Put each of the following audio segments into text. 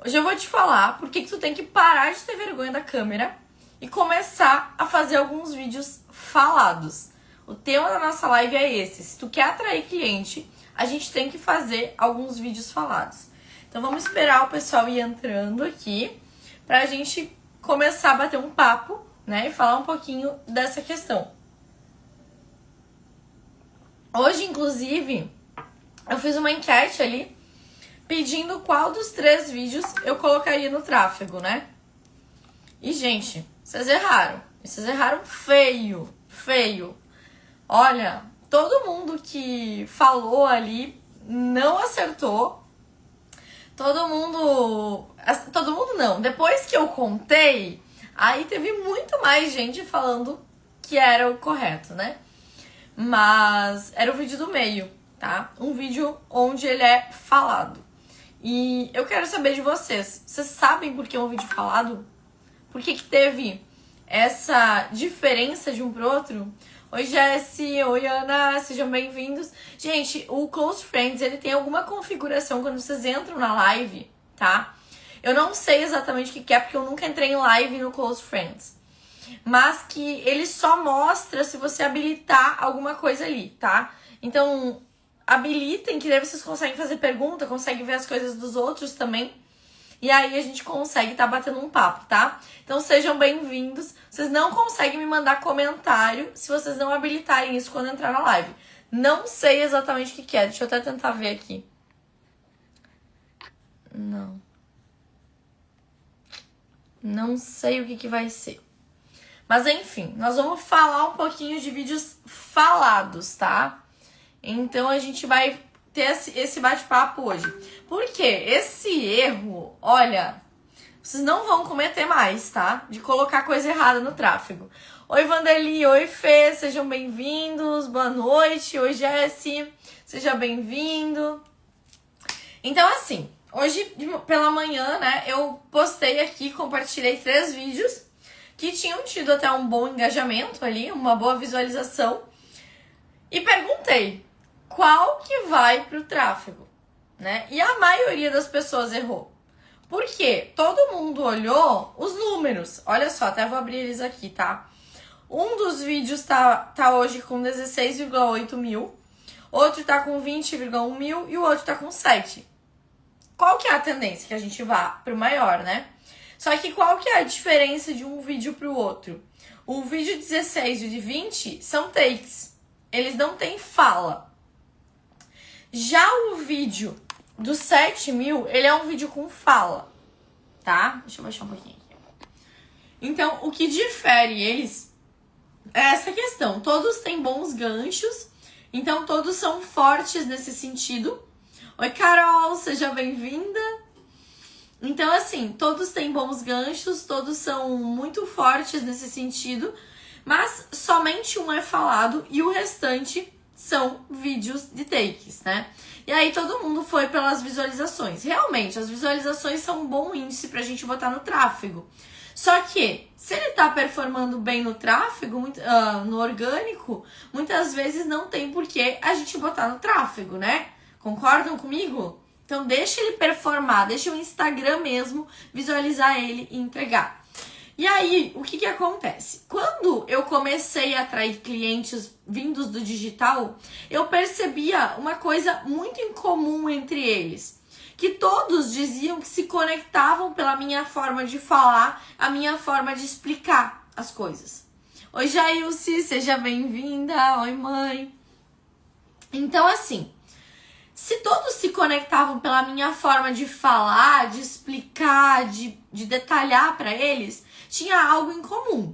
Hoje eu vou te falar por que tu tem que parar de ter vergonha da câmera e começar a fazer alguns vídeos falados. O tema da nossa live é esse. Se tu quer atrair cliente, a gente tem que fazer alguns vídeos falados. Então vamos esperar o pessoal ir entrando aqui pra gente começar a bater um papo, né? E falar um pouquinho dessa questão. Hoje, inclusive, eu fiz uma enquete ali pedindo qual dos 3 vídeos eu colocaria no tráfego, né? E, gente, vocês erraram. Vocês erraram feio, feio. Olha, todo mundo que falou ali não acertou. Todo mundo não. Depois que eu contei, aí teve muito mais gente falando que era o correto, né? Mas era o vídeo do meio, tá? Um vídeo onde ele é falado. E eu quero saber de vocês. Vocês sabem por que é um vídeo falado? Por que teve essa diferença de um pro outro? Oi, Jessie. Oi, Ana. Sejam bem-vindos. Gente, o Close Friends, ele tem alguma configuração quando vocês entram na live, tá? Eu não sei exatamente o que é, porque eu nunca entrei em live no Close Friends. Mas que ele só mostra se você habilitar alguma coisa ali, tá? Então, habilitem, que daí vocês conseguem fazer pergunta, conseguem ver as coisas dos outros também. E aí a gente consegue tá batendo um papo, tá? Então sejam bem-vindos. Vocês não conseguem me mandar comentário se vocês não habilitarem isso quando entrar na live. Não sei exatamente o que é. Deixa eu até tentar ver aqui. Não sei o que vai ser. Mas enfim, nós vamos falar um pouquinho de vídeos falados, tá? Então a gente vai ter esse bate-papo hoje. Por quê? Esse erro, olha, vocês não vão cometer mais, tá? De colocar coisa errada no tráfego. Oi, Vanderly. Oi, Fê. Sejam bem-vindos. Boa noite. Oi, Jessie. Seja bem-vindo. Então, assim, hoje pela manhã, né, eu postei aqui, compartilhei 3 vídeos que tinham tido até um bom engajamento ali, uma boa visualização. E perguntei, qual que vai pro tráfego, né? E a maioria das pessoas errou. Por quê? Todo mundo olhou os números. Olha só, até vou abrir eles aqui, tá? Um dos vídeos tá hoje com 16,8 mil, outro tá com 20,1 mil e o outro tá com 7. Qual que é a tendência? Que a gente vá pro maior, né? Só que qual que é a diferença de um vídeo pro outro? O vídeo 16 e o de 20 são takes. Eles não têm fala. Já o vídeo dos 7 mil, ele é um vídeo com fala, tá? Deixa eu baixar um pouquinho aqui. Então, o que difere eles é essa questão. Todos têm bons ganchos, então todos são fortes nesse sentido. Oi, Carol, seja bem-vinda. Então, assim, todos têm bons ganchos, todos são muito fortes nesse sentido, mas somente um é falado e o restante são vídeos de takes, né? E aí todo mundo foi pelas visualizações. Realmente, as visualizações são um bom índice pra gente botar no tráfego. Só que, se ele tá performando bem no tráfego, no orgânico, muitas vezes não tem por que a gente botar no tráfego, né? Concordam comigo? Então deixa ele performar, deixa o Instagram mesmo visualizar ele e entregar. E aí, o que acontece? Quando eu comecei a atrair clientes vindos do digital, eu percebia uma coisa muito incomum entre eles. Que todos diziam que se conectavam pela minha forma de falar, a minha forma de explicar as coisas. Oi, Jailce, seja bem-vinda. Oi, mãe. Então, assim, se todos se conectavam pela minha forma de falar, de explicar, de detalhar para eles, tinha algo em comum,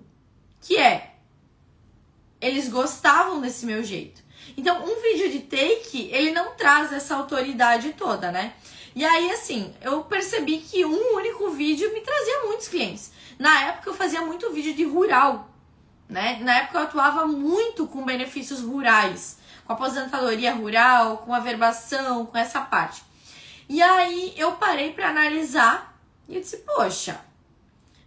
que é, eles gostavam desse meu jeito. Então, um vídeo de take, ele não traz essa autoridade toda, né? E aí, assim, eu percebi que um único vídeo me trazia muitos clientes. Na época, eu fazia muito vídeo de rural, né? Na época, eu atuava muito com benefícios rurais, com aposentadoria rural, com averbação, com essa parte. E aí, eu parei para analisar e eu disse, poxa,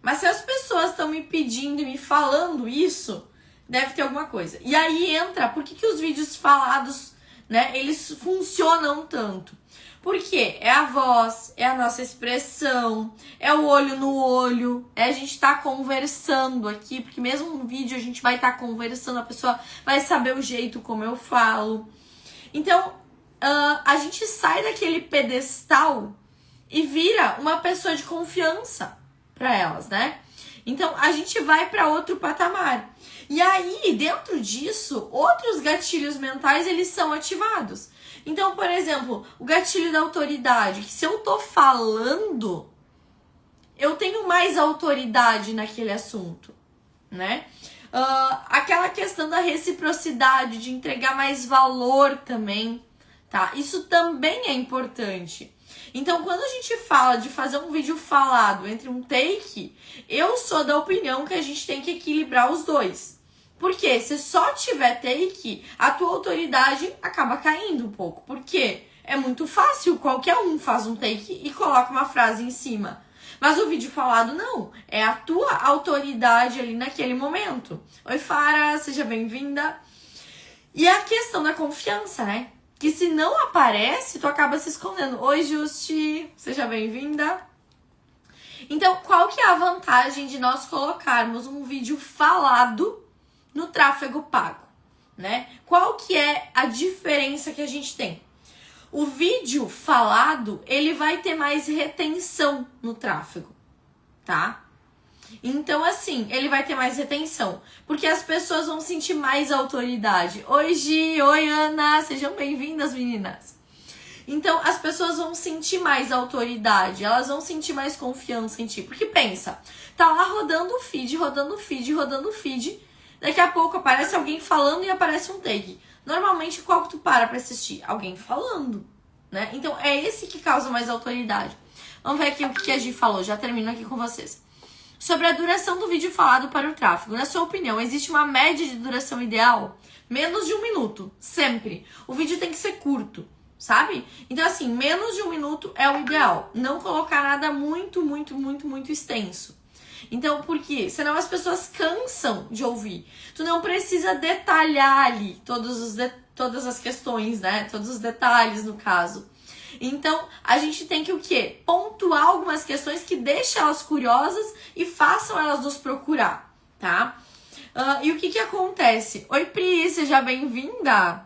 mas se as pessoas estão me pedindo e me falando isso, deve ter alguma coisa. E aí entra, por que os vídeos falados, né, eles funcionam tanto? Por quê? É a voz, é a nossa expressão, é o olho no olho, é a gente tá conversando aqui, porque mesmo no vídeo a gente vai estar conversando, a pessoa vai saber o jeito como eu falo. Então, a gente sai daquele pedestal e vira uma pessoa de confiança para elas, né? Então, a gente vai para outro patamar. E aí, dentro disso, outros gatilhos mentais, eles são ativados. Então, por exemplo, o gatilho da autoridade, que se eu tô falando, eu tenho mais autoridade naquele assunto, né? Aquela questão da reciprocidade, de entregar mais valor também, tá? Isso também é importante. Então, quando a gente fala de fazer um vídeo falado entre um take, eu sou da opinião que a gente tem que equilibrar os dois. Porque se só tiver take, a tua autoridade acaba caindo um pouco. Porque é muito fácil, qualquer um faz um take e coloca uma frase em cima. Mas o vídeo falado não, é a tua autoridade ali naquele momento. Oi, Fara, seja bem-vinda. E a questão da confiança, né? Que se não aparece, tu acaba se escondendo. Oi, Justi, seja bem-vinda. Então, qual que é a vantagem de nós colocarmos um vídeo falado no tráfego pago, né? Qual que é a diferença que a gente tem? O vídeo falado, ele vai ter mais retenção no tráfego, tá? Então, assim, ele vai ter mais retenção, porque as pessoas vão sentir mais autoridade. Oi, Gi, oi, Ana, sejam bem-vindas, meninas. Então, as pessoas vão sentir mais autoridade, elas vão sentir mais confiança em ti. Porque pensa, tá lá rodando o feed, rodando o feed, rodando o feed, daqui a pouco aparece alguém falando e aparece um take. Normalmente, qual que tu para pra assistir? Alguém falando, né? Então, é esse que causa mais autoridade. Vamos ver aqui o que a Gi falou, já termino aqui com vocês. Sobre a duração do vídeo falado para o tráfego. Na sua opinião, existe uma média de duração ideal? Menos de 1 minuto, sempre. O vídeo tem que ser curto, sabe? Então, assim, menos de 1 minuto é o ideal. Não colocar nada muito, muito, muito, muito extenso. Então, por quê? Senão as pessoas cansam de ouvir. Tu não precisa detalhar ali todas as questões, né? Todos os detalhes, no caso. Então, a gente tem que o quê? Pontuar algumas questões que deixem elas curiosas e façam elas nos procurar, tá? E o que acontece? Oi, Pri, seja bem-vinda!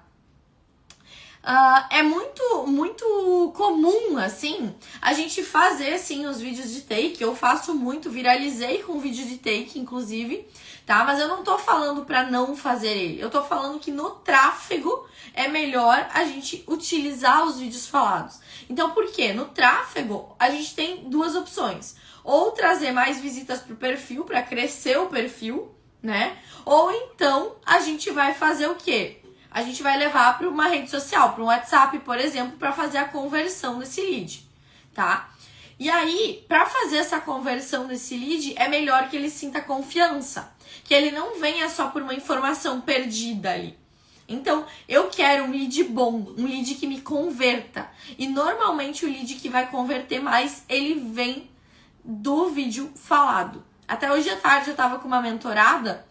É muito, muito comum, assim, a gente fazer, assim, os vídeos de take. Eu faço muito, viralizei com vídeo de take, inclusive, tá? Mas eu não tô falando pra não fazer ele. Eu tô falando que no tráfego é melhor a gente utilizar os vídeos falados. Então, por quê? No tráfego, a gente tem duas opções. Ou trazer mais visitas pro perfil, pra crescer o perfil, né? Ou então, a gente vai fazer o quê? A gente vai levar para uma rede social, para um WhatsApp, por exemplo, para fazer a conversão desse lead, tá? E aí, para fazer essa conversão desse lead, é melhor que ele sinta confiança, que ele não venha só por uma informação perdida ali. Então, eu quero um lead bom, um lead que me converta. E normalmente o lead que vai converter mais, ele vem do vídeo falado. Até hoje à tarde eu tava com uma mentorada,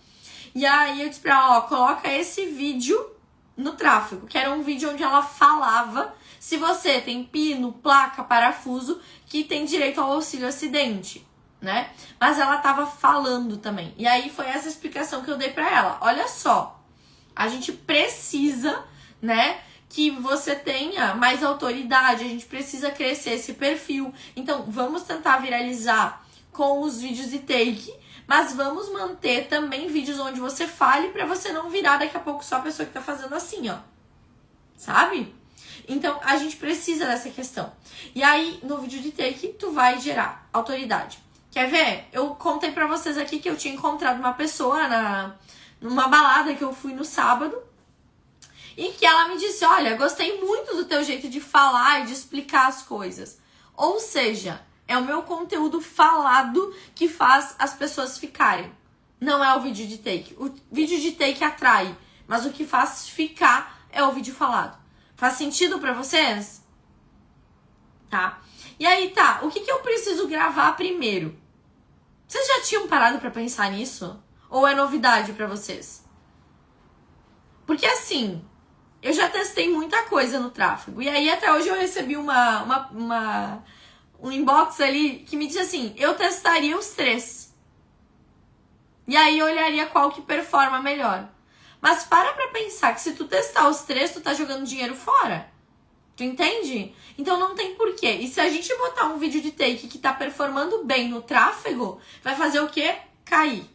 e aí eu disse pra ela, ó, coloca esse vídeo no tráfego, que era um vídeo onde ela falava se você tem pino, placa, parafuso, que tem direito ao auxílio acidente, né? Mas ela tava falando também. E aí foi essa explicação que eu dei pra ela. Olha só, a gente precisa, né, que você tenha mais autoridade, a gente precisa crescer esse perfil. Então, vamos tentar viralizar com os vídeos de take, mas vamos manter também vídeos onde você fale pra você não virar daqui a pouco só a pessoa que tá fazendo assim, ó. Sabe? Então, a gente precisa dessa questão. E aí, no vídeo de take, tu vai gerar autoridade. Quer ver? Eu contei pra vocês aqui que eu tinha encontrado uma pessoa numa balada que eu fui no sábado. E que ela me disse, olha, gostei muito do teu jeito de falar e de explicar as coisas. Ou seja, é o meu conteúdo falado que faz as pessoas ficarem. Não é o vídeo de take. O vídeo de take atrai, mas o que faz ficar é o vídeo falado. Faz sentido pra vocês? Tá? E aí, tá, o que eu preciso gravar primeiro? Vocês já tinham parado pra pensar nisso? Ou é novidade pra vocês? Porque assim, eu já testei muita coisa no tráfego. E aí até hoje eu recebi um inbox ali que me disse assim, eu testaria os 3. E aí eu olharia qual que performa melhor. Mas para pra pensar que se tu testar os 3, tu tá jogando dinheiro fora. Tu entende? Então não tem porquê. E se a gente botar um vídeo de take que tá performando bem no tráfego, vai fazer o quê? Cair.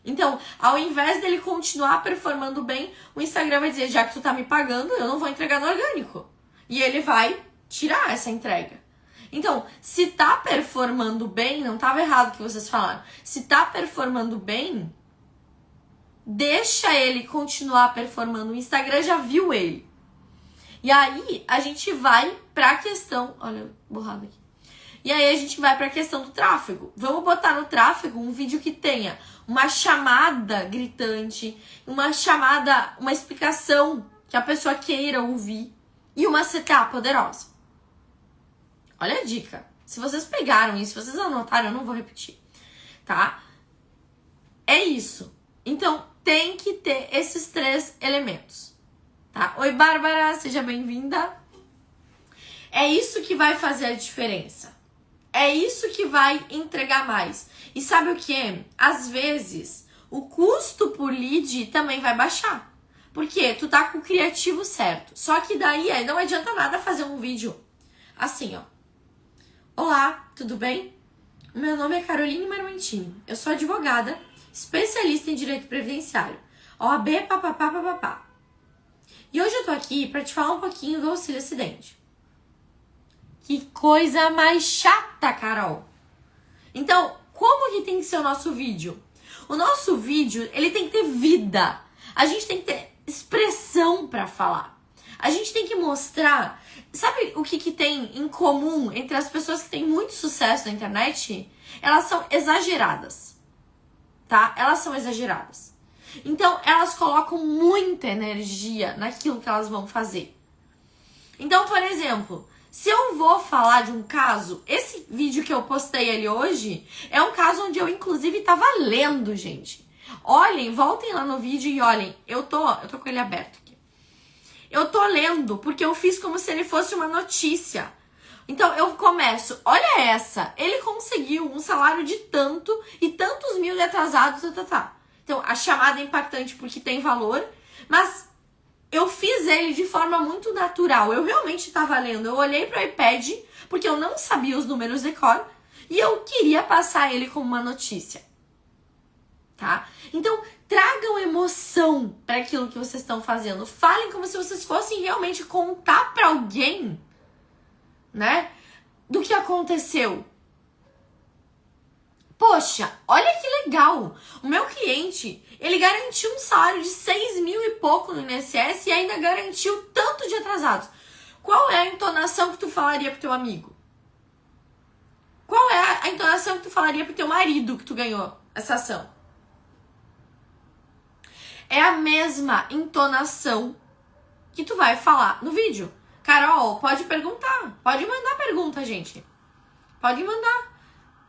Então, ao invés dele continuar performando bem, o Instagram vai dizer, já que tu tá me pagando, eu não vou entregar no orgânico. E ele vai tirar essa entrega. Então, se tá performando bem, não tava errado o que vocês falaram. Se tá performando bem, deixa ele continuar performando. O Instagram já viu ele. E aí, a gente vai pra questão... Olha, borrado aqui. E aí, a gente vai pra questão do tráfego. Vamos botar no tráfego um vídeo que tenha uma chamada gritante, uma explicação que a pessoa queira ouvir e uma CTA poderosa. Olha a dica. Se vocês pegaram isso, se vocês anotaram, eu não vou repetir, tá? É isso. Então, tem que ter esses 3 elementos, tá? Oi, Bárbara, seja bem-vinda. É isso que vai fazer a diferença. É isso que vai entregar mais. E sabe o que? Às vezes, o custo por lead também vai baixar. Porque tu tá com o criativo certo. Só que daí aí não adianta nada fazer um vídeo assim, ó. Olá, tudo bem? Meu nome é Caroline Marmentini. Eu sou advogada, especialista em direito previdenciário. OAB, papapá, papapá. E hoje eu tô aqui pra te falar um pouquinho do auxílio acidente. Que coisa mais chata, Carol. Então, como que tem que ser o nosso vídeo? O nosso vídeo, ele tem que ter vida. A gente tem que ter expressão pra falar. A gente tem que mostrar... Sabe o que tem em comum entre as pessoas que têm muito sucesso na internet? Elas são exageradas, tá? Elas são exageradas. Então, elas colocam muita energia naquilo que elas vão fazer. Então, por exemplo, se eu vou falar de um caso, esse vídeo que eu postei ali hoje é um caso onde eu, inclusive, tava lendo, gente. Olhem, voltem lá no vídeo e olhem. Eu tô com ele aberto aqui. Eu tô lendo porque eu fiz como se ele fosse uma notícia. Então, eu começo, olha essa, ele conseguiu um salário de tanto e tantos mil de atrasados, Então, a chamada é impactante porque tem valor, mas eu fiz ele de forma muito natural. Eu realmente estava lendo, eu olhei para o iPad, porque eu não sabia os números de cor, e eu queria passar ele como uma notícia. Tá? Então, tragam emoção para aquilo que vocês estão fazendo. Falem como se vocês fossem realmente contar para alguém, né, do que aconteceu. Poxa, olha que legal. O meu cliente, ele garantiu um salário de 6 mil e pouco no INSS e ainda garantiu tanto de atrasados. Qual é a entonação que tu falaria pro teu amigo? Qual é a entonação que tu falaria pro teu marido que tu ganhou essa ação? É a mesma entonação que tu vai falar no vídeo. Carol, pode perguntar. Pode mandar pergunta, gente. Pode mandar.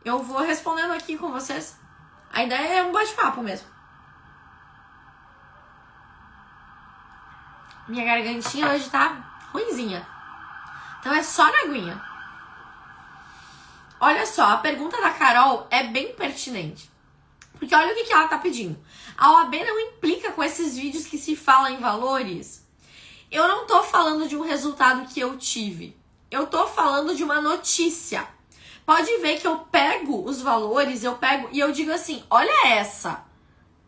Eu vou respondendo aqui com vocês. A ideia é um bate-papo mesmo. Minha gargantinha hoje tá ruinzinha. Então é só na aguinha. Olha só, a pergunta da Carol é bem pertinente. Porque olha o que ela tá pedindo. A OAB não implica com esses vídeos que se fala em valores. Eu não tô falando de um resultado que eu tive. Eu tô falando de uma notícia. Pode ver que eu pego os valores, eu pego e eu digo assim, olha essa.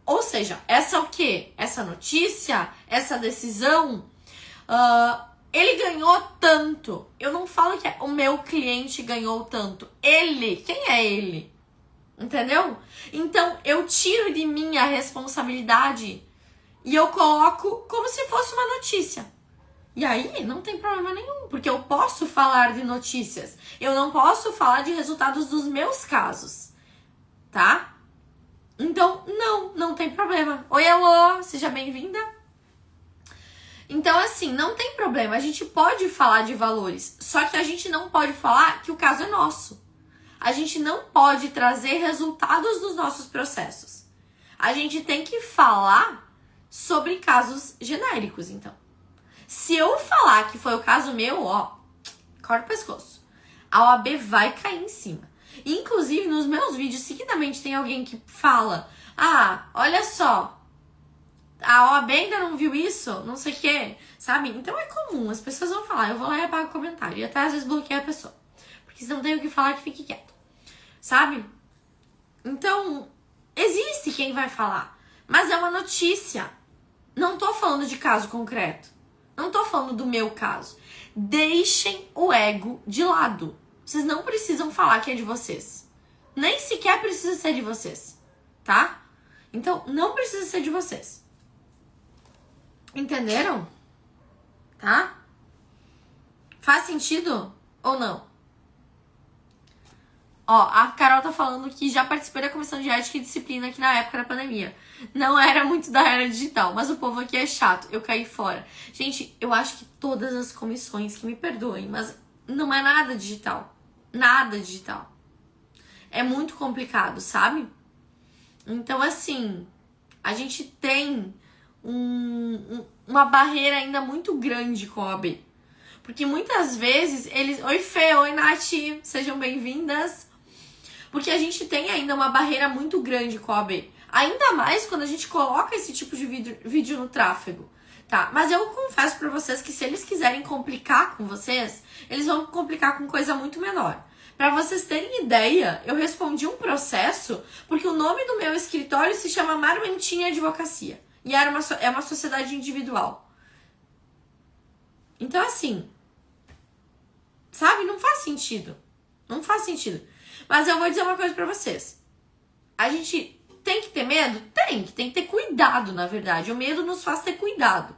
Ou seja, essa o quê? Essa notícia, essa decisão, ele ganhou tanto. Eu não falo que o meu cliente ganhou tanto. Ele, quem é ele? Entendeu? Então, eu tiro de mim a responsabilidade e eu coloco como se fosse uma notícia. E aí, não tem problema nenhum, porque eu posso falar de notícias. Eu não posso falar de resultados dos meus casos, tá? Então, não tem problema. Oi, alô, seja bem-vinda. Então, assim, não tem problema. A gente pode falar de valores, só que a gente não pode falar que o caso é nosso. A gente não pode trazer resultados dos nossos processos. A gente tem que falar sobre casos genéricos, então. Se eu falar que foi o caso meu, ó, corta o pescoço. A OAB vai cair em cima. Inclusive, nos meus vídeos, seguidamente tem alguém que fala: ah, olha só, a OAB ainda não viu isso, não sei o quê, sabe? Então é comum, as pessoas vão falar, eu vou lá e apago o comentário. E até às vezes bloqueio a pessoa. Porque se não tem o que falar, que fique quieto. Sabe? Então, existe quem vai falar. Mas é uma notícia. Não tô falando de caso concreto. Não tô falando do meu caso. Deixem o ego de lado. Vocês não precisam falar que é de vocês. Nem sequer precisa ser de vocês. Tá? Então, não precisa ser de vocês. Entenderam? Tá? Faz sentido ou não? Ó, a Carol tá falando que já participei da comissão de ética e disciplina aqui na época da pandemia. Não era muito da era digital, mas o povo aqui é chato, eu caí fora. Gente, eu acho que todas as comissões, que me perdoem, mas não é nada digital. Nada digital. É muito complicado, sabe? Então, assim, a gente tem uma barreira ainda muito grande com a OAB. Porque muitas vezes eles... Oi, Fê, oi, Nath, sejam bem-vindas. Porque a gente tem ainda uma barreira muito grande com a OAB. Ainda mais quando a gente coloca esse tipo de vídeo no tráfego, tá? Mas eu confesso pra vocês que se eles quiserem complicar com vocês, eles vão complicar com coisa muito menor. Pra vocês terem ideia, eu respondi um processo porque o nome do meu escritório se chama Marmentinha Advocacia. E é uma sociedade individual. Então, assim, sabe? Não faz sentido. Não faz sentido. Mas eu vou dizer uma coisa pra vocês. A gente tem que ter medo? Tem que ter cuidado, na verdade. O medo nos faz ter cuidado.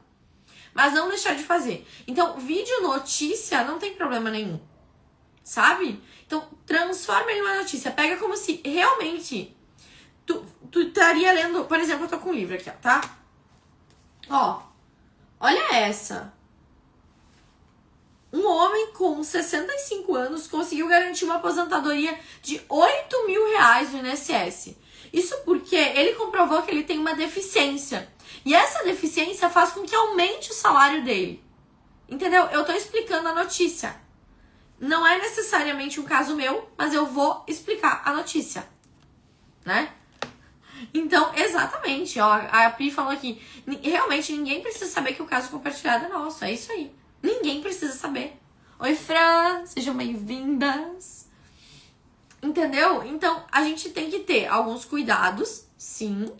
Mas não deixar de fazer. Então, vídeo notícia não tem problema nenhum. Sabe? Então, transforma ele numa notícia. Pega como se realmente tu estaria lendo... Por exemplo, eu tô com um livro aqui, ó, tá? Ó, olha essa. Um homem com 65 anos conseguiu garantir uma aposentadoria de R$8.000 no INSS. Isso porque ele comprovou que ele tem uma deficiência. E essa deficiência faz com que aumente o salário dele. Entendeu? Eu tô explicando a notícia. Não é necessariamente um caso meu, mas eu vou explicar a notícia. Né? Então, exatamente. Ó, a Pri falou aqui. Realmente, ninguém precisa saber que o caso compartilhado é nosso. É isso aí. Ninguém precisa saber. Oi, Fran, sejam bem-vindas. Entendeu? Então, a gente tem que ter alguns cuidados, sim,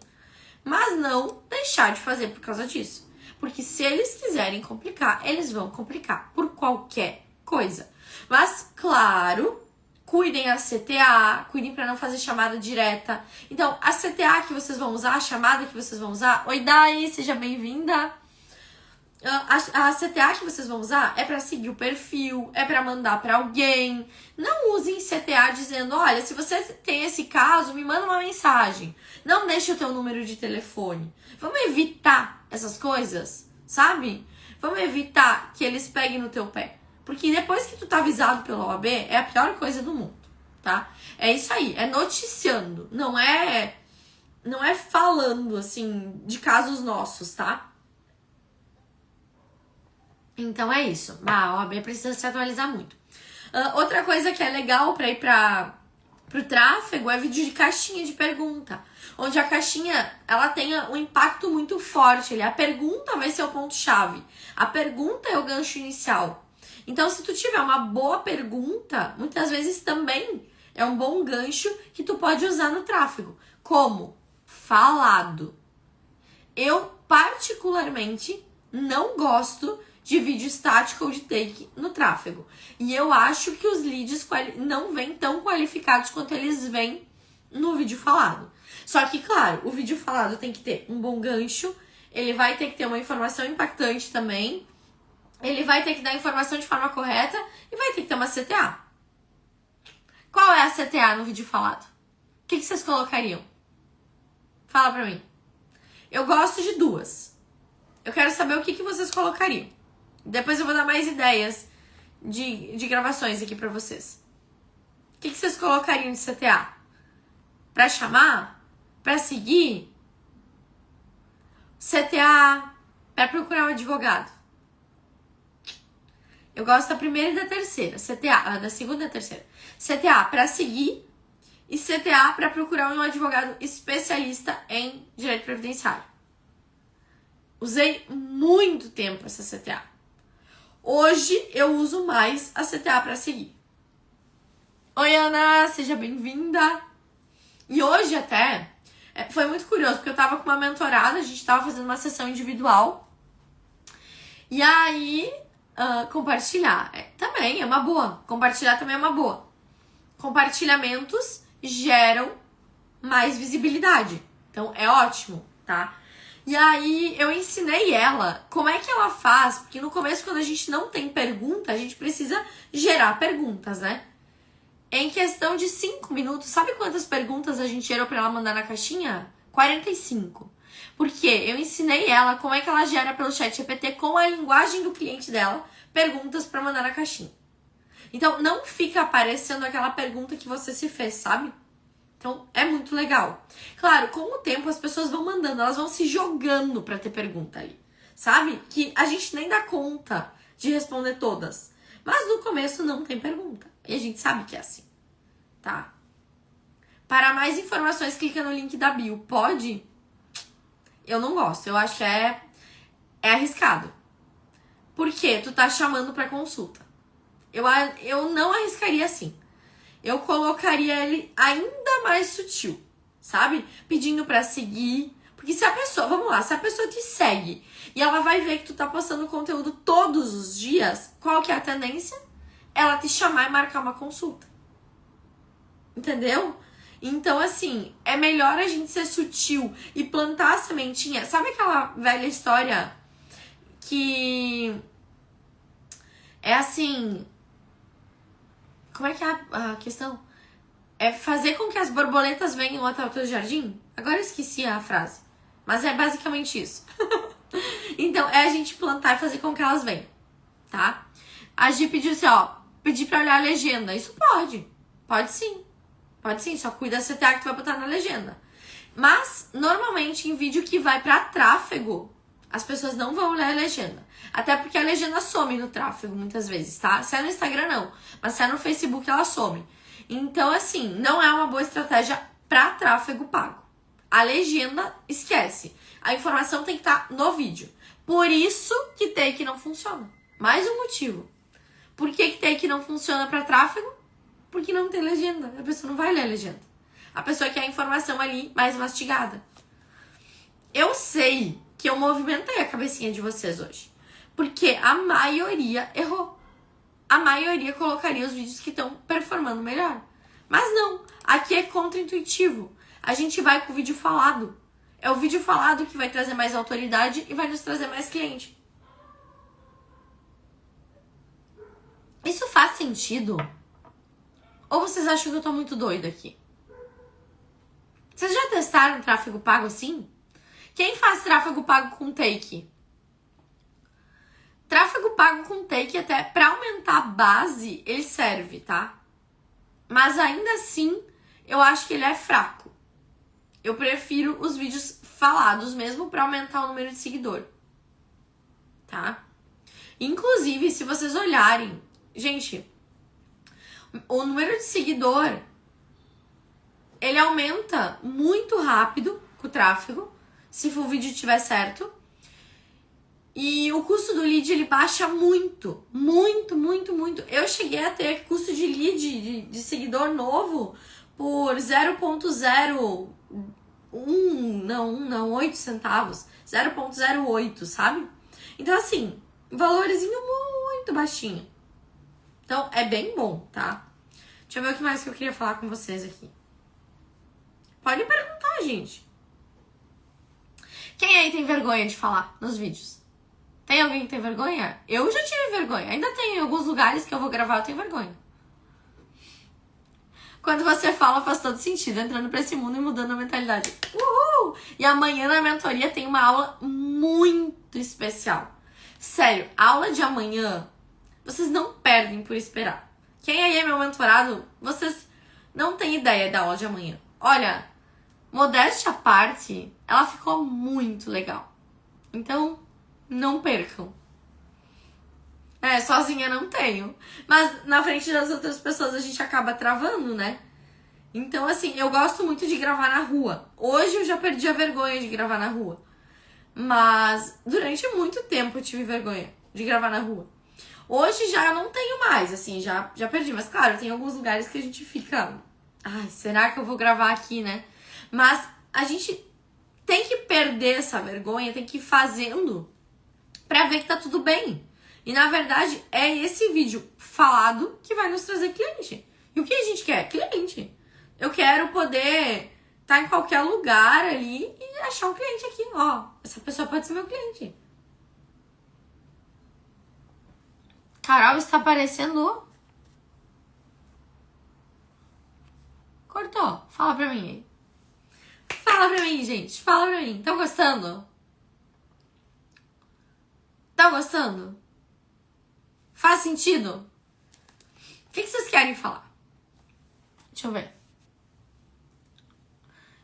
mas não deixar de fazer por causa disso. Porque se eles quiserem complicar, eles vão complicar por qualquer coisa. Mas, claro, cuidem a CTA, cuidem para não fazer chamada direta. Então, a CTA que vocês vão usar, a chamada que vocês vão usar... Oi, Dai, seja bem-vinda. A CTA que vocês vão usar é para seguir o perfil, é para mandar para alguém. Não usem CTA dizendo, olha, se você tem esse caso, me manda uma mensagem. Não deixe o teu número de telefone. Vamos evitar essas coisas, sabe? Vamos evitar que eles peguem no teu pé. Porque depois que tu tá avisado pela OAB, é a pior coisa do mundo, tá? É isso aí, é noticiando, não é falando, assim, de casos nossos, tá? Então é isso. A OAB precisa se atualizar muito. Outra coisa que é legal pra ir pro tráfego é vídeo de caixinha de pergunta. Onde a caixinha, ela tenha um impacto muito forte. A pergunta vai ser o ponto-chave. A pergunta é o gancho inicial. Então, se tu tiver uma boa pergunta, muitas vezes também é um bom gancho que tu pode usar no tráfego. Como? Falado. Eu, particularmente, não gosto de vídeo estático ou de take no tráfego. E eu acho que os leads não vêm tão qualificados quanto eles vêm no vídeo falado. Só que, claro, o vídeo falado tem que ter um bom gancho, ele vai ter que ter uma informação impactante também, ele vai ter que dar informação de forma correta e vai ter que ter uma CTA. Qual é a CTA no vídeo falado? O que vocês colocariam? Fala pra mim. Eu gosto de duas. Eu quero saber o que vocês colocariam. Depois eu vou dar mais ideias de gravações aqui pra vocês. O que vocês colocariam de CTA? Pra chamar? Pra seguir? CTA? Pra procurar um advogado? Eu gosto da primeira e da terceira. CTA, da segunda e da terceira. CTA pra seguir e CTA pra procurar um advogado especialista em direito previdenciário. Usei muito tempo essa CTA. Hoje eu uso mais a CTA pra seguir. Oi, Ana, seja bem-vinda. E hoje até foi muito curioso, porque eu tava com uma mentorada, a gente tava fazendo uma sessão individual. E aí, compartilhar também é uma boa. Compartilhar também é uma boa. Compartilhamentos geram mais visibilidade. Então, é ótimo, tá? E aí, eu ensinei ela como é que ela faz, porque no começo, quando a gente não tem pergunta, a gente precisa gerar perguntas, né? Em questão de 5 minutos, sabe quantas perguntas a gente gerou pra ela mandar na caixinha? 45. Porque eu ensinei ela como é que ela gera pelo ChatGPT com a linguagem do cliente dela perguntas pra mandar na caixinha. Então, não fica aparecendo aquela pergunta que você se fez, sabe? Então, é muito legal. Claro, com o tempo as pessoas vão mandando, elas vão se jogando pra ter pergunta ali. Sabe? Que a gente nem dá conta de responder todas. Mas no começo não tem pergunta. E a gente sabe que é assim, tá? Para mais informações, clica no link da bio. Pode? Eu não gosto. Eu acho que é arriscado. Por quê? Tu tá chamando pra consulta. Eu não arriscaria assim. Eu colocaria ele ainda mais sutil, sabe? Pedindo pra seguir. Porque se a pessoa, vamos lá, se a pessoa te segue e ela vai ver que tu tá postando conteúdo todos os dias, qual que é a tendência? Ela te chamar e marcar uma consulta. Entendeu? Então, assim, é melhor a gente ser sutil e plantar a sementinha. Sabe aquela velha história que é assim... Como é que é a questão? É fazer com que as borboletas venham até o teu jardim? Agora eu esqueci a frase. Mas é basicamente isso. Então, é a gente plantar e fazer com que elas venham, tá? A Gi pediu assim, ó, pedir pra olhar a legenda. Isso pode. Pode sim. Pode sim, só cuida da CTA que tu vai botar na legenda. Mas, normalmente, em vídeo que vai pra tráfego, as pessoas não vão ler a legenda. Até porque a legenda some no tráfego, muitas vezes, tá? Se é no Instagram, não. Mas se é no Facebook, ela some. Então, assim, não é uma boa estratégia pra tráfego pago. A legenda, esquece. A informação tem que estar no vídeo. Por isso que take não funciona. Mais um motivo. Por que take não funciona pra tráfego? Porque não tem legenda. A pessoa não vai ler a legenda. A pessoa quer a informação ali mais mastigada. Eu sei que eu movimentei a cabecinha de vocês hoje. Porque a maioria errou. A maioria colocaria os vídeos que estão performando melhor. Mas não. Aqui é contra-intuitivo. A gente vai com o vídeo falado. É o vídeo falado que vai trazer mais autoridade e vai nos trazer mais cliente. Isso faz sentido? Ou vocês acham que eu tô muito doida aqui? Vocês já testaram tráfego pago assim? Quem faz tráfego pago com take? Tráfego pago com take, até pra aumentar a base, ele serve, tá? Mas ainda assim, eu acho que ele é fraco. Eu prefiro os vídeos falados mesmo pra aumentar o número de seguidor. Tá? Inclusive, se vocês olharem... Gente, o número de seguidor, ele aumenta muito rápido com o tráfego, se o vídeo estiver certo. E o custo do lead, ele baixa muito. Muito, muito, muito. Eu cheguei a ter custo de lead de seguidor novo por 8 centavos. 0,08, sabe? Então, assim, valorzinho muito baixinho. Então, é bem bom, tá? Deixa eu ver o que mais que eu queria falar com vocês aqui. Pode perguntar, gente. Quem aí tem vergonha de falar nos vídeos? Tem alguém que tem vergonha? Eu já tive vergonha. Ainda tem em alguns lugares que eu vou gravar, eu tenho vergonha. Quando você fala, faz todo sentido. Entrando pra esse mundo e mudando a mentalidade. Uhul! E amanhã na mentoria tem uma aula muito especial. Sério, a aula de amanhã, vocês não perdem por esperar. Quem aí é meu mentorado, vocês não têm ideia da aula de amanhã. Olha, modéstia à parte, ela ficou muito legal. Então, não percam. Sozinha não tenho. Mas na frente das outras pessoas a gente acaba travando, né? Então, assim, eu gosto muito de gravar na rua. Hoje eu já perdi a vergonha de gravar na rua. Mas durante muito tempo eu tive vergonha de gravar na rua. Hoje já não tenho mais, assim, já perdi. Mas claro, tem alguns lugares que a gente fica... Ai, será que eu vou gravar aqui, né? Mas a gente tem que perder essa vergonha, tem que ir fazendo pra ver que tá tudo bem. E na verdade é esse vídeo falado que vai nos trazer cliente. E o que a gente quer? Cliente. Eu quero poder estar em qualquer lugar ali e achar um cliente aqui. Ó, essa pessoa pode ser meu cliente. Carol está aparecendo. Cortou. Fala pra mim aí. Fala pra mim, gente. Fala pra mim. Estão gostando? Tá gostando? Faz sentido? O que vocês querem falar? Deixa eu ver.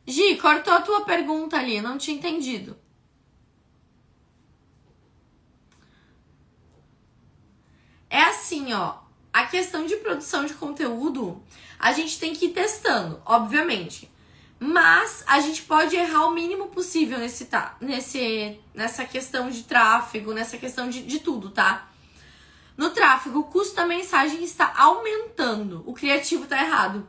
Gi, cortou a tua pergunta ali. Não tinha entendido. É assim, ó. A questão de produção de conteúdo, a gente tem que ir testando, obviamente. Mas a gente pode errar o mínimo possível nessa questão de tráfego, nessa questão de tudo, tá? No tráfego, o custo da mensagem está aumentando. O criativo tá errado.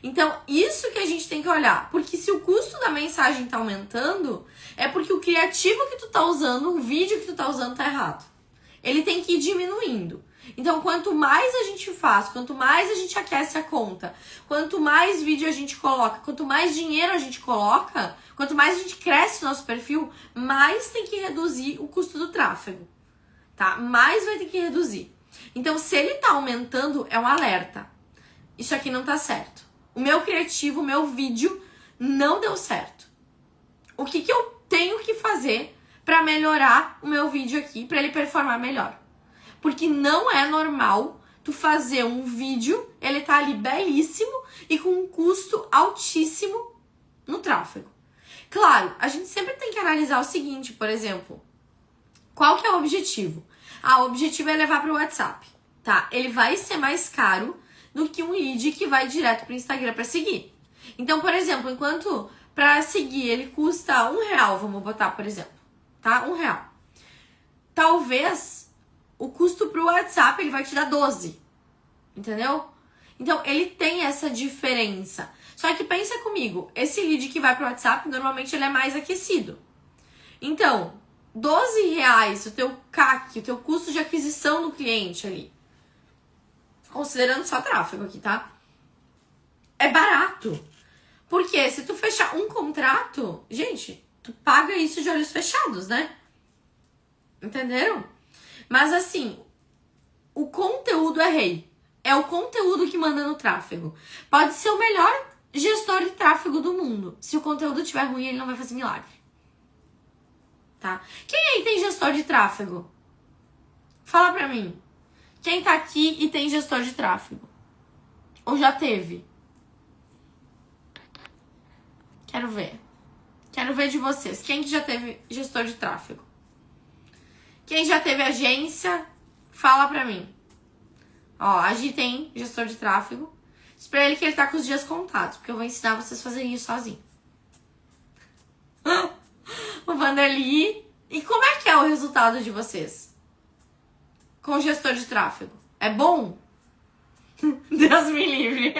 Então, isso que a gente tem que olhar. Porque se o custo da mensagem tá aumentando, é porque o criativo que tu tá usando, o vídeo que tu tá usando tá errado. Ele tem que ir diminuindo. Então, quanto mais a gente faz, quanto mais a gente aquece a conta, quanto mais vídeo a gente coloca, quanto mais dinheiro a gente coloca, quanto mais a gente cresce o nosso perfil, mais tem que reduzir o custo do tráfego, tá? Mais vai ter que reduzir. Então, se ele tá aumentando, é um alerta. Isso aqui não tá certo. O meu criativo, o meu vídeo não deu certo. O que eu tenho que fazer para melhorar o meu vídeo aqui, para ele performar melhor? Porque não é normal tu fazer um vídeo, ele tá ali belíssimo e com um custo altíssimo no tráfego. Claro, a gente sempre tem que analisar o seguinte, por exemplo, qual que é o objetivo? O objetivo é levar para o WhatsApp, tá? Ele vai ser mais caro do que um lead que vai direto pro Instagram para seguir. Então, por exemplo, enquanto para seguir ele custa R$1, vamos botar, por exemplo, tá? R$1. Talvez o custo pro WhatsApp ele vai te dar 12, entendeu? Então, ele tem essa diferença. Só que pensa comigo, esse lead que vai pro WhatsApp, normalmente ele é mais aquecido. Então, R$12 o teu CAC, o teu custo de aquisição do cliente ali, considerando só tráfego aqui, tá? É barato. Porque se tu fechar um contrato, gente, tu paga isso de olhos fechados, né? Entenderam? Mas assim, o conteúdo é rei. É o conteúdo que manda no tráfego. Pode ser o melhor gestor de tráfego do mundo. Se o conteúdo estiver ruim, ele não vai fazer milagre. Tá? Quem aí tem gestor de tráfego? Fala pra mim. Quem tá aqui e tem gestor de tráfego? Ou já teve? Quero ver. Quero ver de vocês. Quem que já teve gestor de tráfego? Quem já teve agência, fala pra mim. Ó, a Gi tem gestor de tráfego. Diz pra ele que ele tá com os dias contados, porque eu vou ensinar vocês a fazerem isso sozinho. O Vanderly. E como é que é o resultado de vocês? Com o gestor de tráfego? É bom? Deus me livre.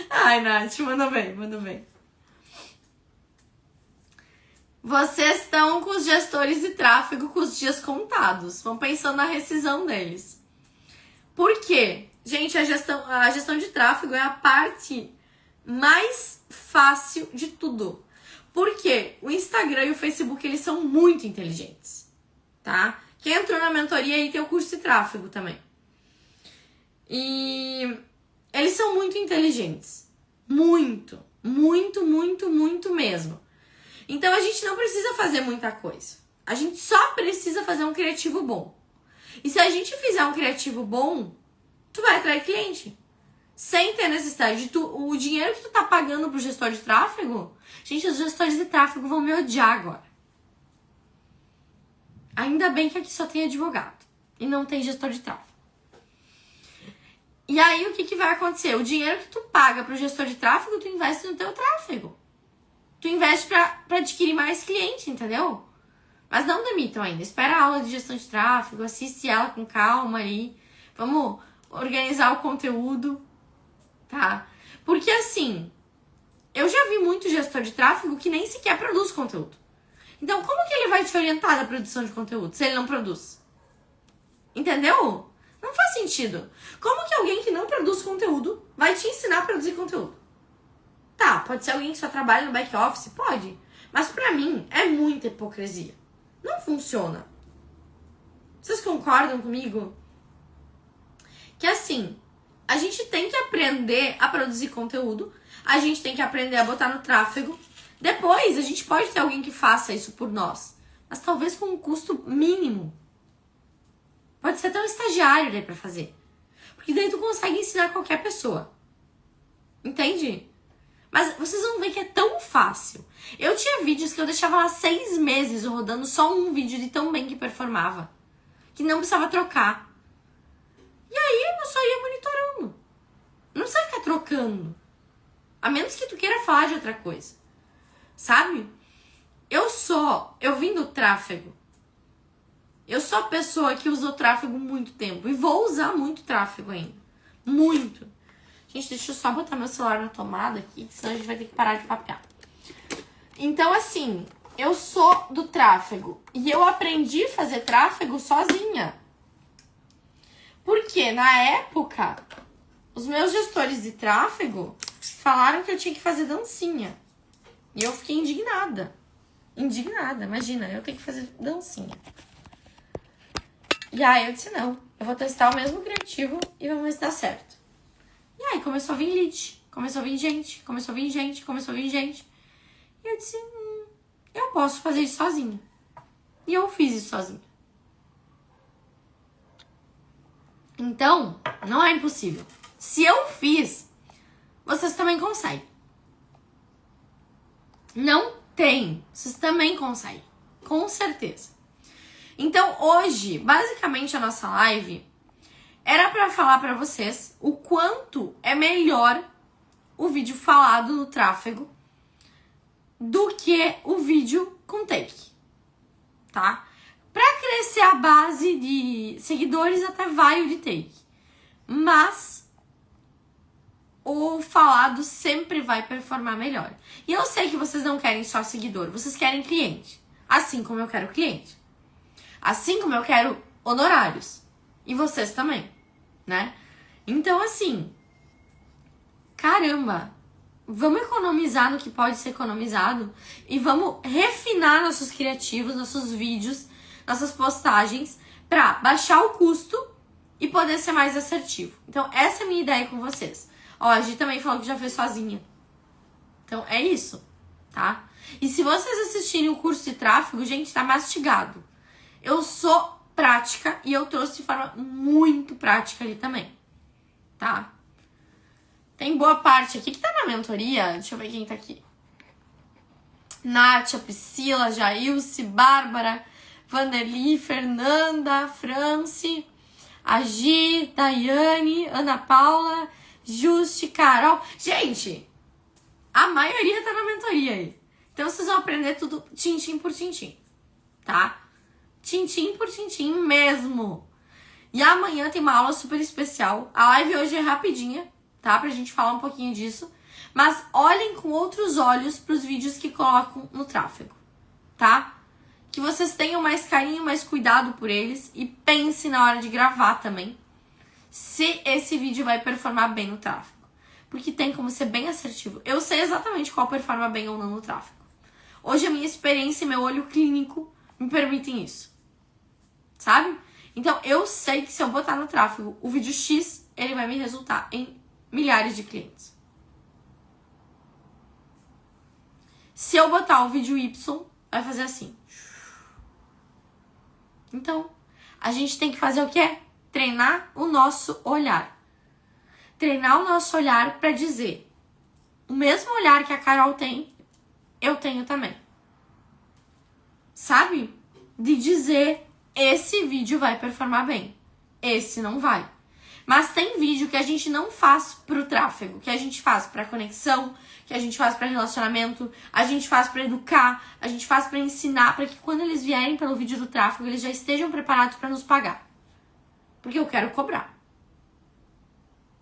Ai, Nath, manda bem, manda bem. Vocês estão com os gestores de tráfego com os dias contados. Vão pensando na rescisão deles. Por quê? Gente, a gestão de tráfego é a parte mais fácil de tudo. Porque o Instagram e o Facebook, eles são muito inteligentes, tá? Quem entrou na mentoria aí tem o curso de tráfego também. E eles são muito inteligentes. Muito, muito, muito, muito mesmo. Então a gente não precisa fazer muita coisa. A gente só precisa fazer um criativo bom. E se a gente fizer um criativo bom, tu vai atrair cliente. Sem ter necessidade. O dinheiro que tu tá pagando pro gestor de tráfego, gente, os gestores de tráfego vão me odiar agora. Ainda bem que aqui só tem advogado e não tem gestor de tráfego. E aí, o que vai acontecer? O dinheiro que tu paga pro gestor de tráfego, tu investe no teu tráfego. Tu investe pra adquirir mais cliente, entendeu? Mas não demitam ainda. Espera a aula de gestão de tráfego, assiste ela com calma ali. Vamos organizar o conteúdo, tá? Porque assim, eu já vi muito gestor de tráfego que nem sequer produz conteúdo. Então, como que ele vai te orientar na produção de conteúdo se ele não produz? Entendeu? Não faz sentido. Como que alguém que não produz conteúdo vai te ensinar a produzir conteúdo? Tá, pode ser alguém que só trabalha no back office? Pode. Mas pra mim, é muita hipocrisia. Não funciona. Vocês concordam comigo? Que assim, a gente tem que aprender a produzir conteúdo, a gente tem que aprender a botar no tráfego. Depois, a gente pode ter alguém que faça isso por nós, mas talvez com um custo mínimo. Pode ser até um estagiário daí pra fazer. Porque daí tu consegue ensinar qualquer pessoa. Entende? Mas vocês vão ver que é tão fácil. Eu tinha vídeos que eu deixava lá 6 meses rodando só um vídeo de tão bem que performava. Que não precisava trocar. E aí eu só ia monitorando. Não precisa ficar trocando. A menos que tu queira falar de outra coisa. Sabe? Eu vim do tráfego. Eu sou a pessoa que usou tráfego muito tempo. E vou usar muito tráfego ainda. Muito. Gente, deixa eu só botar meu celular na tomada aqui, senão a gente vai ter que parar de papear. Então, assim, eu sou do tráfego. E eu aprendi a fazer tráfego sozinha. Porque, na época, os meus gestores de tráfego falaram que eu tinha que fazer dancinha. E eu fiquei indignada. Indignada, imagina, eu tenho que fazer dancinha. E aí eu disse, não, eu vou testar o mesmo criativo e vamos ver se dá certo. E aí começou a vir lead, começou a vir gente. E eu disse, eu posso fazer isso sozinha. E eu fiz isso sozinha. Então, não é impossível. Se eu fiz, vocês também conseguem. Não tem, vocês também conseguem. Com certeza. Então, hoje, basicamente, a nossa live era pra falar pra vocês o quanto é melhor o vídeo falado no tráfego do que o vídeo com take, tá? Pra crescer a base de seguidores até vai o de take, mas o falado sempre vai performar melhor. E eu sei que vocês não querem só seguidor, vocês querem cliente, assim como eu quero cliente. Assim como eu quero honorários. E vocês também, né? Então, assim, caramba, vamos economizar no que pode ser economizado e vamos refinar nossos criativos, nossos vídeos, nossas postagens pra baixar o custo e poder ser mais assertivo. Então, essa é a minha ideia com vocês. Ó, a Gi também falou que já fez sozinha. Então, é isso, tá? E se vocês assistirem o curso de tráfego, gente, tá mastigado. Eu sou prática e eu trouxe de forma muito prática ali também, tá? Tem boa parte aqui que tá na mentoria. Deixa eu ver quem tá aqui. Nátia, Priscila, Jailce, Bárbara, Vanderly, Fernanda, Franci, a Gi, Daiane, Ana Paula, Juste, Carol. Gente, a maioria tá na mentoria aí. Então vocês vão aprender tudo tintim por tintim, tá? Tintim por tintim mesmo. E amanhã tem uma aula super especial. A live hoje é rapidinha, tá? Pra gente falar um pouquinho disso. Mas olhem com outros olhos pros vídeos que colocam no tráfego, tá? Que vocês tenham mais carinho, mais cuidado por eles. E pense na hora de gravar também se esse vídeo vai performar bem no tráfego. Porque tem como ser bem assertivo. Eu sei exatamente qual performa bem ou não no tráfego. Hoje a minha experiência e meu olho clínico me permitem isso. Sabe? Então, eu sei que se eu botar no tráfego o vídeo X, ele vai me resultar em milhares de clientes. Se eu botar o vídeo Y, vai fazer assim. Então, a gente tem que fazer o quê? Treinar o nosso olhar. Treinar o nosso olhar pra dizer o mesmo olhar que a Carol tem, eu tenho também. Sabe? De dizer esse vídeo vai performar bem. Esse não vai. Mas tem vídeo que a gente não faz pro tráfego, que a gente faz pra conexão, que a gente faz pra relacionamento, a gente faz pra educar, a gente faz pra ensinar, pra que quando eles vierem pelo vídeo do tráfego, eles já estejam preparados pra nos pagar. Porque eu quero cobrar.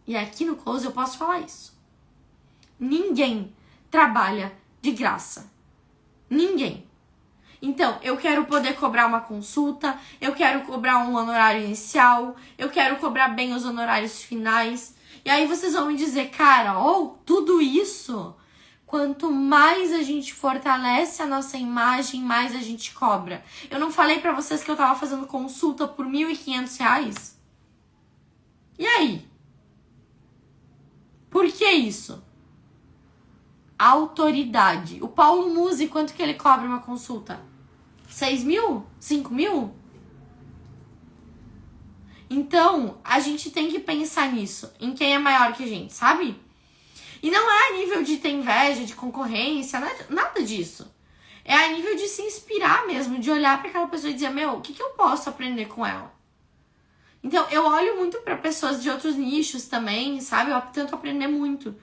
E aqui no Close eu posso falar isso. Ninguém trabalha de graça. Ninguém. Então, eu quero poder cobrar uma consulta, eu quero cobrar um honorário inicial, eu quero cobrar bem os honorários finais. E aí vocês vão me dizer, cara, tudo isso, quanto mais a gente fortalece a nossa imagem, mais a gente cobra. Eu não falei pra vocês que eu tava fazendo consulta por R$1.500? E aí? Por que isso? Autoridade. O Paulo Musi, quanto que ele cobra uma consulta? 6 mil? 5 mil? Então, a gente tem que pensar nisso, em quem é maior que a gente, sabe? E não é a nível de ter inveja, de concorrência, nada disso. É a nível de se inspirar mesmo, de olhar para aquela pessoa e dizer, meu, o que eu posso aprender com ela? Então, eu olho muito para pessoas de outros nichos também, sabe? Eu tento aprender muito.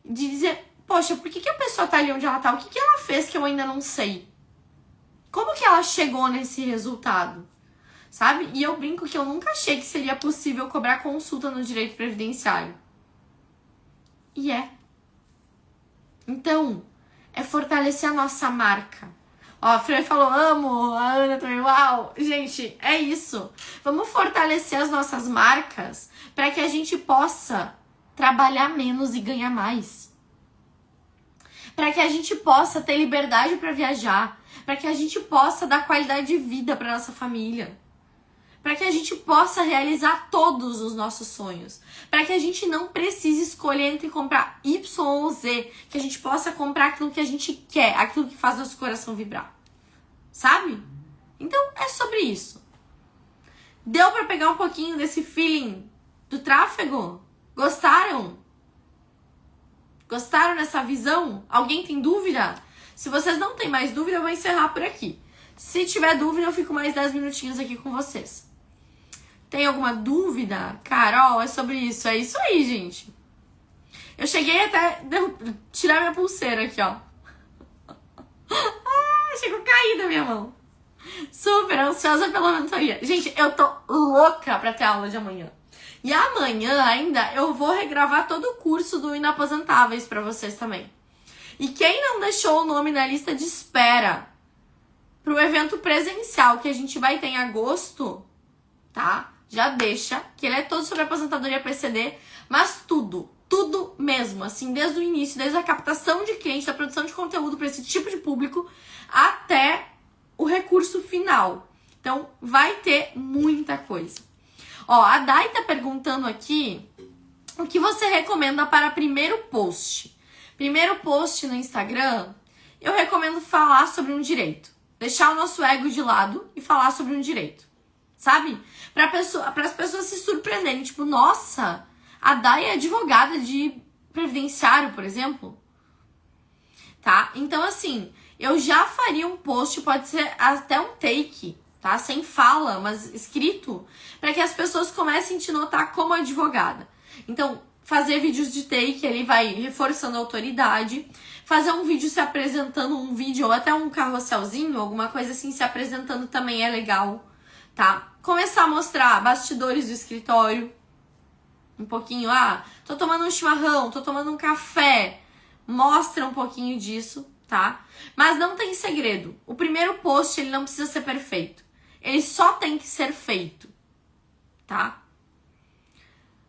De dizer, poxa, por que a pessoa tá ali onde ela tá? O que ela fez que eu ainda não sei? Como que ela chegou nesse resultado? Sabe? E eu brinco que eu nunca achei que seria possível cobrar consulta no direito previdenciário. E é. Então, é fortalecer a nossa marca. Ó, a Fran falou, amo, a Ana também, uau. Gente, é isso. Vamos fortalecer as nossas marcas para que a gente possa trabalhar menos e ganhar mais. Para que a gente possa ter liberdade para viajar. Para que a gente possa dar qualidade de vida para nossa família. Para que a gente possa realizar todos os nossos sonhos. Para que a gente não precise escolher entre comprar Y ou Z. Que a gente possa comprar aquilo que a gente quer, aquilo que faz nosso coração vibrar. Sabe? Então é sobre isso. Deu para pegar um pouquinho desse feeling do tráfego? Gostaram? Gostaram dessa visão? Alguém tem dúvida? Se vocês não têm mais dúvida, eu vou encerrar por aqui. Se tiver dúvida, eu fico mais 10 minutinhos aqui com vocês. Tem alguma dúvida? Carol, é sobre isso. É isso aí, gente. Eu cheguei até tirar minha pulseira aqui, ó. Chegou a cair da minha mão. Super ansiosa pela mentoria. Gente, eu tô louca pra ter aula de amanhã. E amanhã ainda eu vou regravar todo o curso do Inaposentáveis pra vocês também. E quem não deixou o nome na lista de espera pro evento presencial que a gente vai ter em agosto, tá? Já deixa, que ele é todo sobre aposentadoria PCD, mas tudo mesmo, assim, desde o início, desde a captação de cliente, da produção de conteúdo para esse tipo de público, até o recurso final. Então, vai ter muita coisa. Ó, a Dai tá perguntando aqui o que você recomenda para primeiro post. Primeiro post no Instagram, eu recomendo falar sobre um direito. Deixar o nosso ego de lado e falar sobre um direito. Sabe? Para as pessoas se surpreenderem. Tipo, nossa, a Dai é advogada de previdenciário, por exemplo. Tá? Então, assim, eu já faria um post, pode ser até um take, tá? Sem fala, mas escrito, para que as pessoas comecem a te notar como advogada. Então, fazer vídeos de take, ele vai reforçando a autoridade. Fazer um vídeo se apresentando, um vídeo ou até um carrosselzinho, alguma coisa assim, se apresentando também é legal, tá? Começar a mostrar bastidores do escritório. Um pouquinho, tô tomando um chimarrão, tô tomando um café. Mostra um pouquinho disso, tá? Mas não tem segredo. O primeiro post, ele não precisa ser perfeito. Ele só tem que ser feito, tá?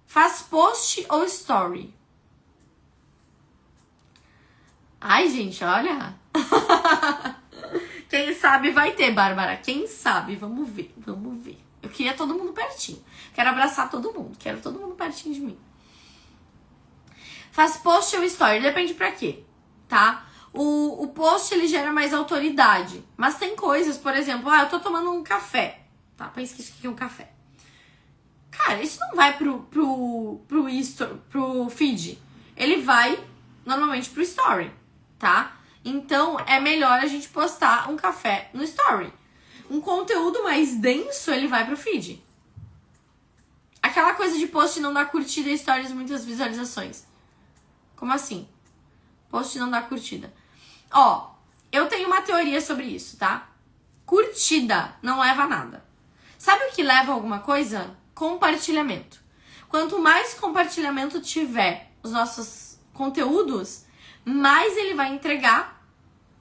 Faz post ou story? Ai, gente, olha. Quem sabe vai ter, Bárbara. Quem sabe? Vamos ver, vamos ver. Eu queria todo mundo pertinho. Quero abraçar todo mundo. Quero todo mundo pertinho de mim. Faz post ou story? Depende pra quê, tá? O post, ele gera mais autoridade. Mas tem coisas, por exemplo, eu tô tomando um café. Tá? Pensa que isso aqui é um café. Cara, isso não vai pro feed. Ele vai, normalmente, pro story, tá? Então, é melhor a gente postar um café no story. um conteúdo mais denso, ele vai pro feed. Aquela coisa de post não dar curtida e stories muitas visualizações. Como assim? Post não dá curtida. Ó, eu tenho uma teoria sobre isso, tá? Curtida não leva a nada. Sabe o que leva a alguma coisa? Compartilhamento. Quanto mais compartilhamento tiver os nossos conteúdos, mais ele vai entregar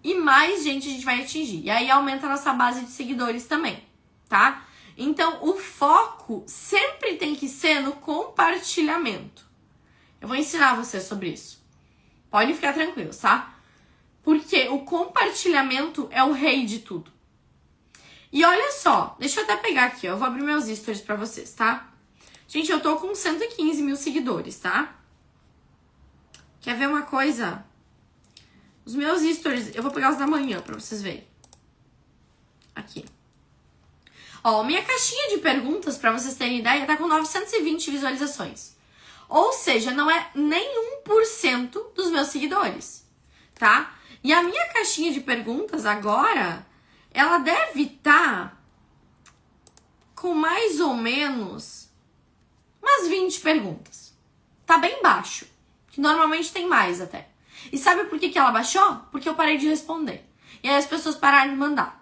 e mais gente a gente vai atingir. E aí aumenta a nossa base de seguidores também, tá? Então, o foco sempre tem que ser no compartilhamento. Eu vou ensinar você sobre isso. Podem ficar tranquilos, tá? Porque o compartilhamento é o rei de tudo. E olha só, deixa eu até pegar aqui, ó. Eu vou abrir meus stories pra vocês, tá? Gente, eu tô com 115 mil seguidores, tá? Quer ver uma coisa? Os meus stories, eu vou pegar os da manhã pra vocês verem. Aqui. Ó, minha caixinha de perguntas, pra vocês terem ideia, tá com 920 visualizações. Ou seja, não é nem 1% dos meus seguidores, tá? E a minha caixinha de perguntas agora, ela deve estar com mais ou menos umas 20 perguntas. Tá bem baixo, que normalmente tem mais até. E sabe por que ela baixou? Porque eu parei de responder. E aí as pessoas pararam de mandar.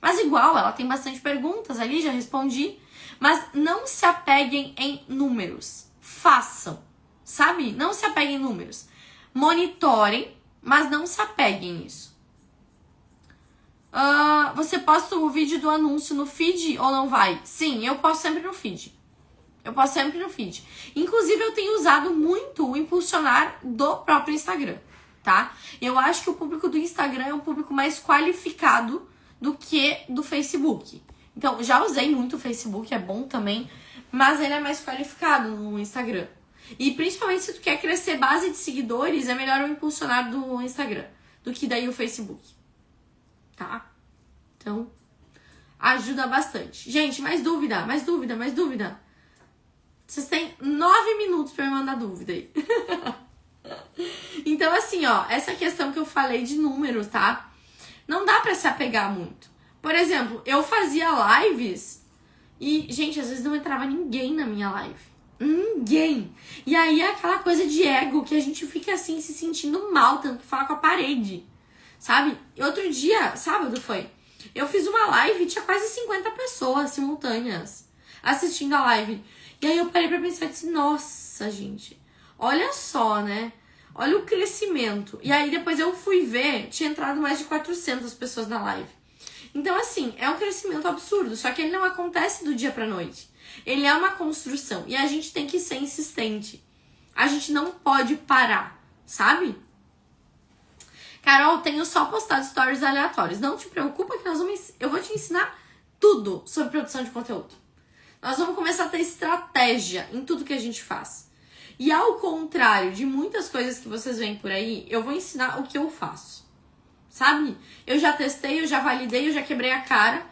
Mas igual, ela tem bastante perguntas ali, já respondi. Mas não se apeguem em números. Façam, sabe? Não se apeguem em números. Monitorem, mas não se apeguem nisso. Você posta o vídeo do anúncio no feed ou não vai? Sim, eu posto sempre no feed. Inclusive, eu tenho usado muito o impulsionar do próprio Instagram, tá? Eu acho que o público do Instagram é um público mais qualificado do que do Facebook. Então, já usei muito o Facebook, é bom também, mas ele é mais qualificado no Instagram. E principalmente se tu quer crescer base de seguidores, é melhor o impulsionar do Instagram do que daí o Facebook, tá? Então, ajuda bastante. Gente, mais dúvida. Vocês têm 9 minutos pra me mandar dúvida aí. Então, assim, ó, essa questão que eu falei de números, tá? Não dá pra se apegar muito. Por exemplo, eu fazia lives e, gente, às vezes não entrava ninguém na minha live. Ninguém. E aí é aquela coisa de ego que a gente fica assim, se sentindo mal, tendo que falar com a parede. Sabe? E outro dia, sábado foi, eu fiz uma live e tinha quase 50 pessoas simultâneas assistindo a live. E aí eu parei pra pensar e disse, nossa, gente, olha só, né? Olha o crescimento. E aí depois eu fui ver, tinha entrado mais de 400 pessoas na live. Então, assim, é um crescimento absurdo, só que ele não acontece do dia pra noite. Ele é uma construção e a gente tem que ser insistente. A gente não pode parar, sabe? Carol, tenho só postado stories aleatórios. Não te preocupa que eu vou te ensinar tudo sobre produção de conteúdo. Nós vamos começar a ter estratégia em tudo que a gente faz. E ao contrário de muitas coisas que vocês veem por aí, eu vou ensinar o que eu faço. Sabe? Eu já testei, eu já validei, eu já quebrei a cara.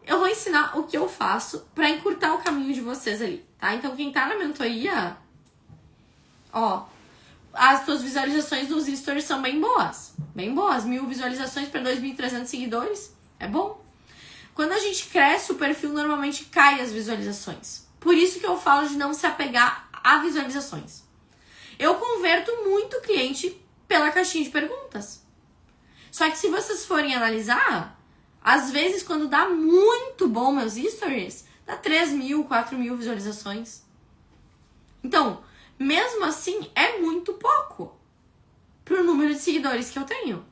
Eu vou ensinar o que eu faço pra encurtar o caminho de vocês ali, tá? Então quem tá na mentoria, ó, as suas visualizações dos stories são bem boas. Bem boas. 1000 visualizações pra 2.300 seguidores. É bom. Quando a gente cresce, o perfil normalmente cai as visualizações. Por isso que eu falo de não se apegar a visualizações. Eu converto muito cliente pela caixinha de perguntas. Só que se vocês forem analisar, às vezes quando dá muito bom meus stories, dá 3.000, 4.000 visualizações. Então, mesmo assim, é muito pouco pro número de seguidores que eu tenho.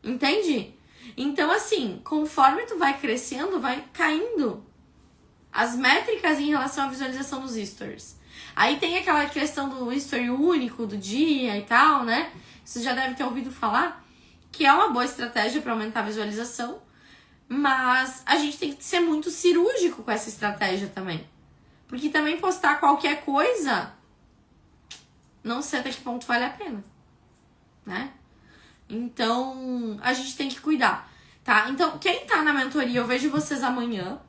Entende? Então, assim, conforme tu vai crescendo, vai caindo as métricas em relação à visualização dos stories. Aí tem aquela questão do story único do dia e tal, né? Você já deve ter ouvido falar, que é uma boa estratégia para aumentar a visualização, mas a gente tem que ser muito cirúrgico com essa estratégia também. Porque também postar qualquer coisa, não sei até que ponto vale a pena, né? Então, a gente tem que cuidar, tá? Então, quem tá na mentoria, eu vejo vocês amanhã.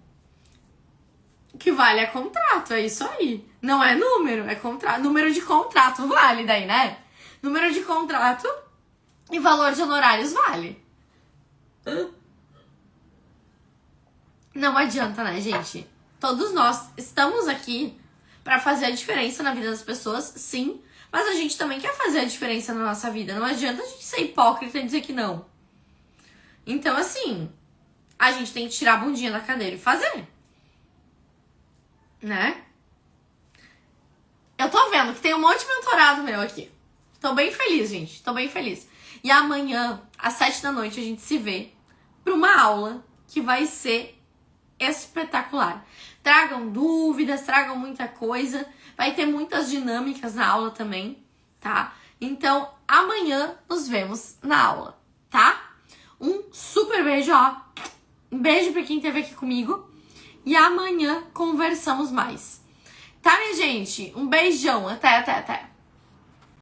O que vale é contrato, é isso aí. Não é número, é contrato. Número de contrato vale daí, né? Número de contrato e valor de honorários vale. Não adianta, né, gente? Todos nós estamos aqui pra fazer a diferença na vida das pessoas, sim. Mas a gente também quer fazer a diferença na nossa vida. Não adianta a gente ser hipócrita e dizer que não. Então, assim, a gente tem que tirar a bundinha da cadeira e fazer. Né? Eu tô vendo que tem um monte de mentorado meu aqui. Tô bem feliz, gente. Tô bem feliz. E amanhã, às 7 da noite, a gente se vê pra uma aula que vai ser espetacular. Tragam dúvidas, tragam muita coisa. Vai ter muitas dinâmicas na aula também, tá? Então, amanhã nos vemos na aula, tá? Um super beijo, ó. Um beijo pra quem esteve aqui comigo. E amanhã conversamos mais. Tá, minha gente? Um beijão. Até.